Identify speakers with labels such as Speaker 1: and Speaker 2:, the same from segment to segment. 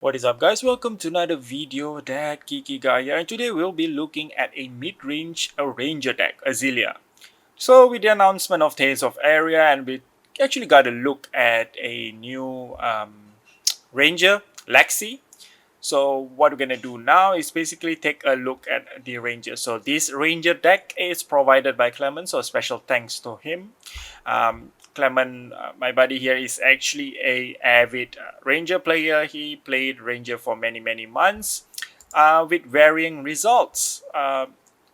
Speaker 1: What is up, guys? Welcome to another video. That Geeky guy here, and today we'll be looking at a mid-range Ranger deck, Azealia. So with the announcement of Tales of Area, and we actually got a look at a new Ranger, Lexi. So what we're gonna do now is basically take a look at the Ranger. So this Ranger deck is provided by Clement, so special thanks to him. Clement, my buddy here, is actually a avid Ranger player. He played Ranger for many months with varying results.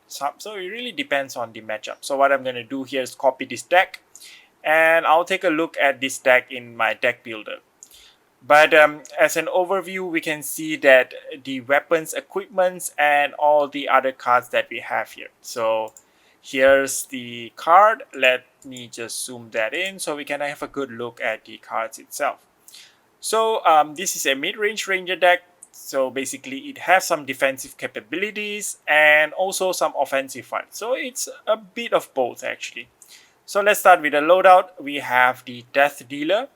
Speaker 1: So it really depends on the matchup. So what I'm gonna do here is copy this deck, and I'll take a look at this deck in my deck builder. But as an overview, we can see that the weapons, equipments, and all the other cards that we have here. So here's the card. Let me just zoom that in so we can have a good look at the cards itself. So this is a mid-range Ranger deck. So basically it has some defensive capabilities and also some offensive ones. So it's a bit of both actually. So let's start with the loadout. We have the Death Dealer,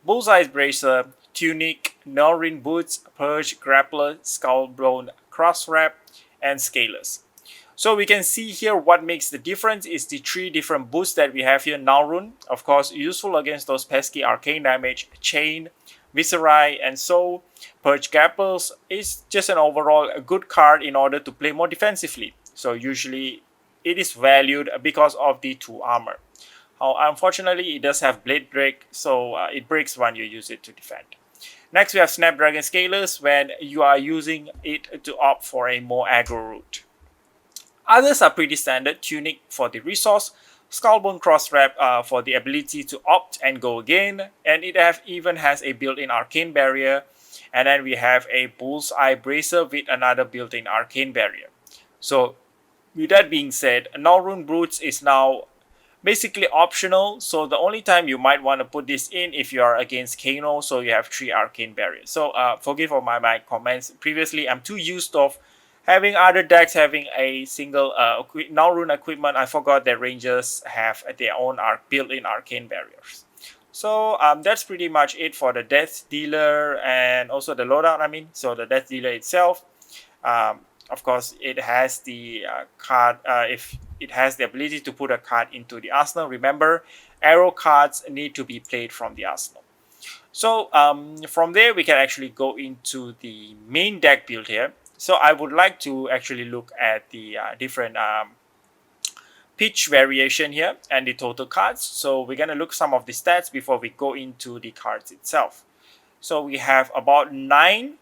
Speaker 1: Bullseye Bracer, Tunic, Norrin Boots, Purge, Grappler, Skullbone, Crosswrap, and Scalers. So we can see here what makes the difference is the three different boosts that we have here. Naurun, of course, useful against those pesky arcane damage, Chain, Viscerai, and so Purge Grapples is just an overall a good card in order to play more defensively. So usually it is valued because of the 2 armor. Unfortunately, it does have Blade Break, so it breaks when you use it to defend. Next, we have Snapdragon Scalers when you are using it to opt for a more aggro route. Others are pretty standard. Tunic for the resource, Skullbone Crosswrap for the ability to opt and go again, and it even has a built-in Arcane Barrier. And then we have a Bullseye Bracer with another built-in Arcane Barrier. So with that being said, Norrun Brutes is now basically optional, so the only time you might want to put this in if you are against Kano, so you have 3 arcane barriers. So forgive for my comments previously. I'm too used of having other decks having a single Norrun equipment. I forgot that Rangers have their own built-in arcane barriers. So that's pretty much it for the Death Dealer and also the loadout. So the Death Dealer itself, of course, it has the card. If it has the ability to put a card into the arsenal. Remember, arrow cards need to be played from the arsenal. So from there, we can actually go into the main deck build here. So I would like to actually look at the different pitch variation here and the total cards. So we're going to look some of the stats before we go into the cards itself. So we have about 9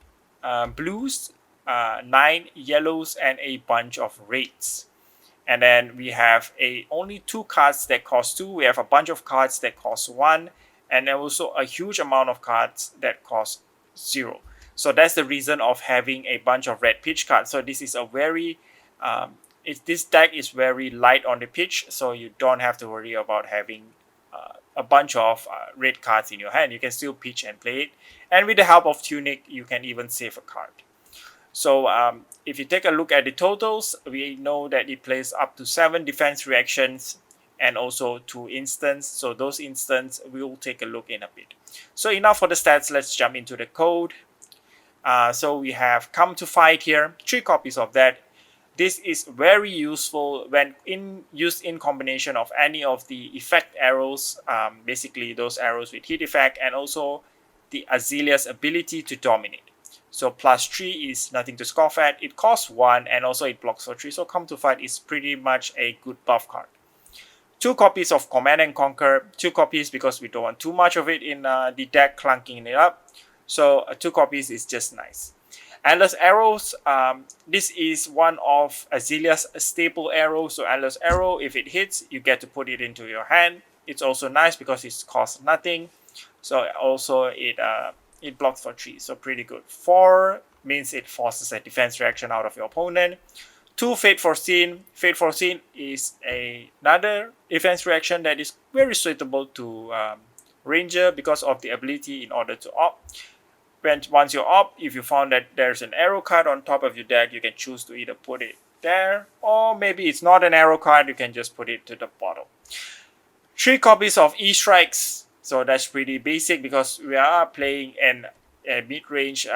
Speaker 1: blues, 9 yellows, and a bunch of reds. And then we have only 2 cards that cost 2. We have a bunch of cards that cost 1. And then also a huge amount of cards that cost 0. So that's the reason of having a bunch of red pitch cards. So this is a very, this deck is very light on the pitch. So you don't have to worry about having a bunch of red cards in your hand. You can still pitch and play it. And with the help of Tunic, you can even save a card. So if you take a look at the totals, we know that it plays up to 7 defense reactions and also 2 instants. So those instants we'll take a look in a bit. So enough for the stats, let's jump into the code. So we have Come to Fight here, 3 copies of that. This is very useful when used in combination of any of the effect arrows, basically those arrows with hit effect, and also the Azealia's ability to dominate. So +3 is nothing to scoff at. It costs 1 and also it blocks for 3. So Come to Fight is pretty much a good buff card. 2 copies of Command and Conquer. 2 copies because we don't want too much of it in the deck clunking it up. So 2 copies is just nice. Endless Arrows. This is one of Azealia's staple arrows. So Endless Arrow, if it hits, you get to put it into your hand. It's also nice because it costs nothing. So also it blocks for 3, so pretty good. 4 means it forces a defense reaction out of your opponent. 2, Fate Foreseen. Fate Foreseen is another defense reaction that is very suitable to Ranger because of the ability in order to opt. Once you opt, if you found that there's an arrow card on top of your deck, you can choose to either put it there, or maybe it's not an arrow card, you can just put it to the bottom. 3 copies of E-Strikes. So that's pretty basic because we are playing a mid-range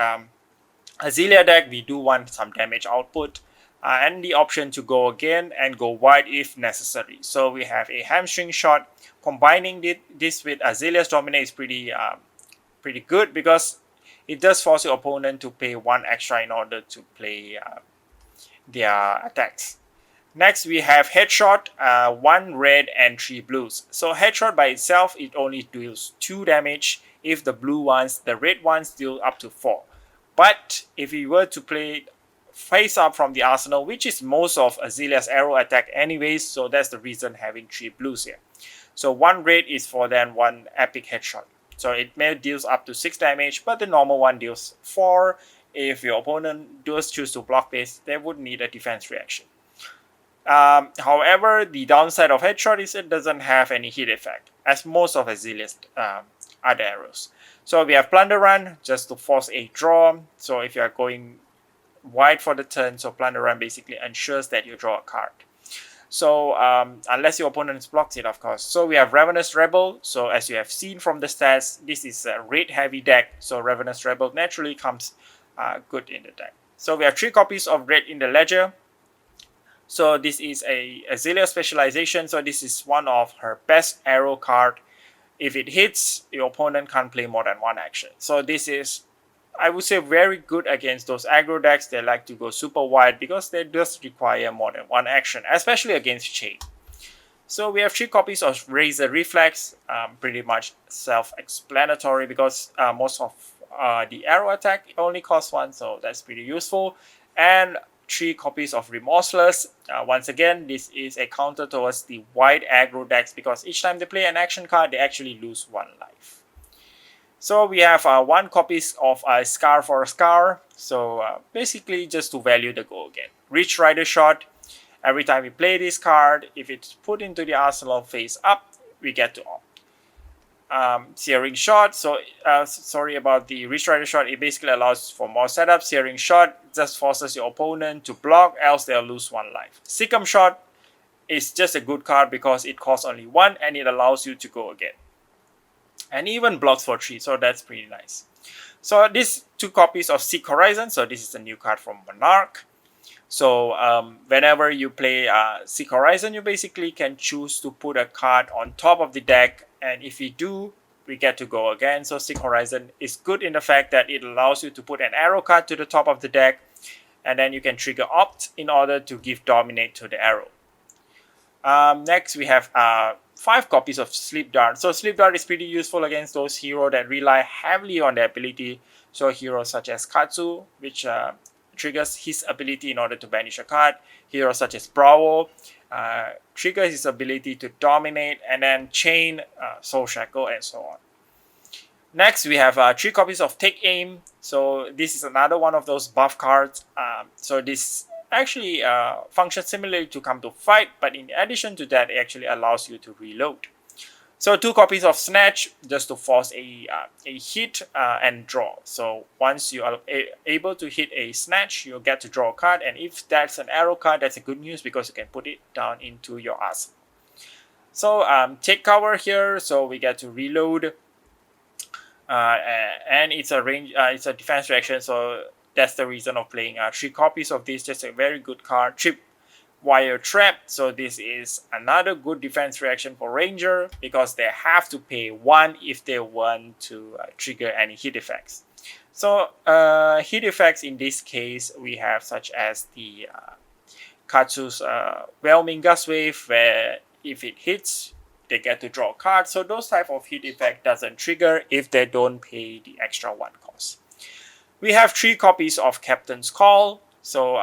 Speaker 1: Azalea deck, we do want some damage output and the option to go again and go wide if necessary. So we have a hamstring shot. Combining this with Azalea's dominate is pretty good because it does force your opponent to pay 1 extra in order to play their attacks. Next, we have Headshot, 1 red and 3 blues. So Headshot by itself, it only deals 2 damage. If the red ones deal up to 4. But if we were to play face up from the arsenal, which is most of Azalea's arrow attack anyways, so that's the reason having 3 blues here. So 1 red is for then 1 epic headshot. So it may deals up to 6 damage, but the normal one deals 4. If your opponent does choose to block this, they would need a defense reaction. However, the downside of headshot is it doesn't have any hit effect, as most of Azalea's other arrows. So we have Plunder Run, just to force a draw. So if you are going wide for the turn, so Plunder Run basically ensures that you draw a card. So unless your opponent blocks it, of course. So we have Ravenous Rebel. So as you have seen from the stats, this is a red heavy deck. So Ravenous Rebel naturally comes good in the deck. So we have 3 copies of red in the ledger. So this is a Azalea specialization. So this is one of her best arrow card. If it hits, your opponent can't play more than 1 action. So this is, I would say, very good against those aggro decks. They like to go super wide because they just require more than 1 action, especially against Chain. So we have 3 copies of Razer Reflex, pretty much self-explanatory because most of the arrow attack only costs 1, so that's pretty useful. And 3 copies of Remorseless. Once again, this is a counter towards the wide aggro decks because each time they play an action card, they actually lose 1 life. So we have 1 copies of Scar for a Scar. So basically just to value the go again. Reach Rider Shot. Every time we play this card, if it's put into the arsenal face up, we get to opt. Searing Shot, so sorry about the Reach Rider Shot, it basically allows for more setup. Searing Shot just forces your opponent to block, else they'll lose 1 life. Sikkim Shot is just a good card because it costs only 1 and it allows you to go again. And even blocks for 3, so that's pretty nice. So these 2 copies of Seek Horizon, so this is a new card from Monarch. So whenever you play Seek Horizon, you basically can choose to put a card on top of the deck, and if you do, we get to go again. So Seek Horizon is good in the fact that it allows you to put an arrow card to the top of the deck, and then you can trigger Opt in order to give Dominate to the arrow. Next, we have 5 copies of Sleep Dart. So Sleep Dart is pretty useful against those heroes that rely heavily on their ability. So heroes such as Katsu, which triggers his ability in order to banish a card. Heroes such as Bravo triggers his ability to dominate, and then Chain, Soul Shackle, and so on. Next, we have 3 copies of Take Aim. So this is another one of those buff cards. So this actually functions similarly to Come to Fight, but in addition to that, it actually allows you to reload. So 2 copies of Snatch, just to force a hit and draw. So once you are able to hit a Snatch, you'll get to draw a card. And if that's an arrow card, that's a good news because you can put it down into your arsenal. So Take Cover here, so we get to reload. And it's a range, it's a defense reaction, so that's the reason of playing 3 copies of this. Just a very good card. Tripwire Trap, so this is another good defense reaction for Ranger because they have to pay 1 if they want to trigger any hit effects. So hit effects in this case we have such as the Katsu's Whelming Gust Wave, where if it hits, they get to draw a card. So those type of hit effect doesn't trigger if they don't pay the extra 1 cost. We have 3 copies of Captain's Call. So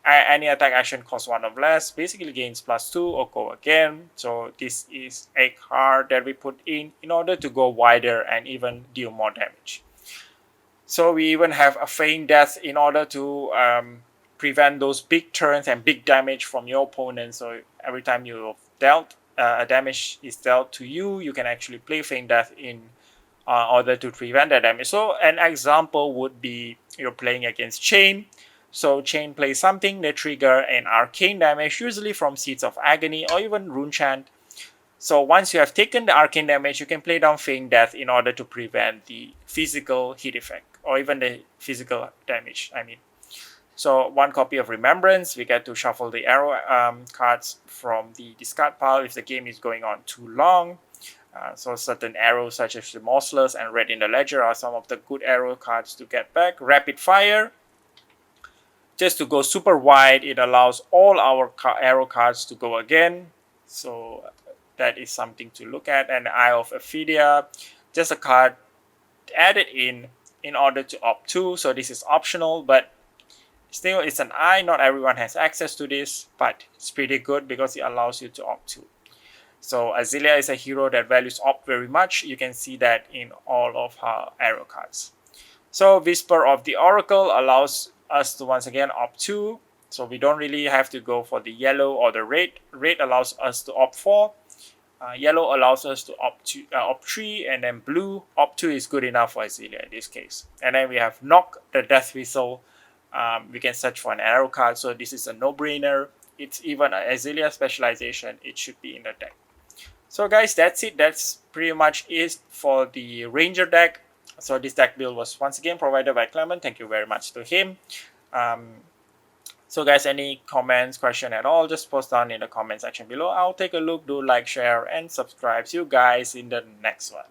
Speaker 1: any attack action costs 1 or less, basically gains +2 or go again. So this is a card that we put in order to go wider and even deal more damage. So we even have a Feign Death in order to prevent those big turns and big damage from your opponent. So every time you've dealt damage is dealt to you, you can actually play Feign Death in order to prevent that damage. So an example would be you're playing against Chain. So Chain plays something, they trigger an arcane damage, usually from Seeds of Agony or even Runechant. So once you have taken the arcane damage, you can play down Feign Death in order to prevent the physical hit effect. or even the physical damage, I mean. So 1 copy of Remembrance, we get to shuffle the arrow cards from the discard pile if the game is going on too long. So certain arrows such as Remorseless and Red in the Ledger are some of the good arrow cards to get back. Rapid Fire, just to go super wide, it allows all our arrow cards to go again. So that is something to look at. And Eye of Ophidia, just a card added in order to opt to. So this is optional, but still it's an eye. Not everyone has access to this, but it's pretty good because it allows you to opt to. So Azalea is a hero that values opt very much. You can see that in all of her arrow cards. So Whisper of the Oracle allows us to once again opt 2. So we don't really have to go for the yellow or the red. Red allows us to opt 4. Yellow allows us to opt 3, and then blue opt 2 is good enough for Azalea in this case. And then we have Knock, the Death Whistle. We can search for an arrow card, so this is a no-brainer. It's even an Azalea specialization. It should be in the deck. So guys, that's it. That's pretty much it for the Ranger deck. So this deck build was once again provided by Clement. Thank you very much to him. So guys, any comments, question at all, just post down in the comment section below. I'll take a look, do like, share, and subscribe. See you guys in the next one.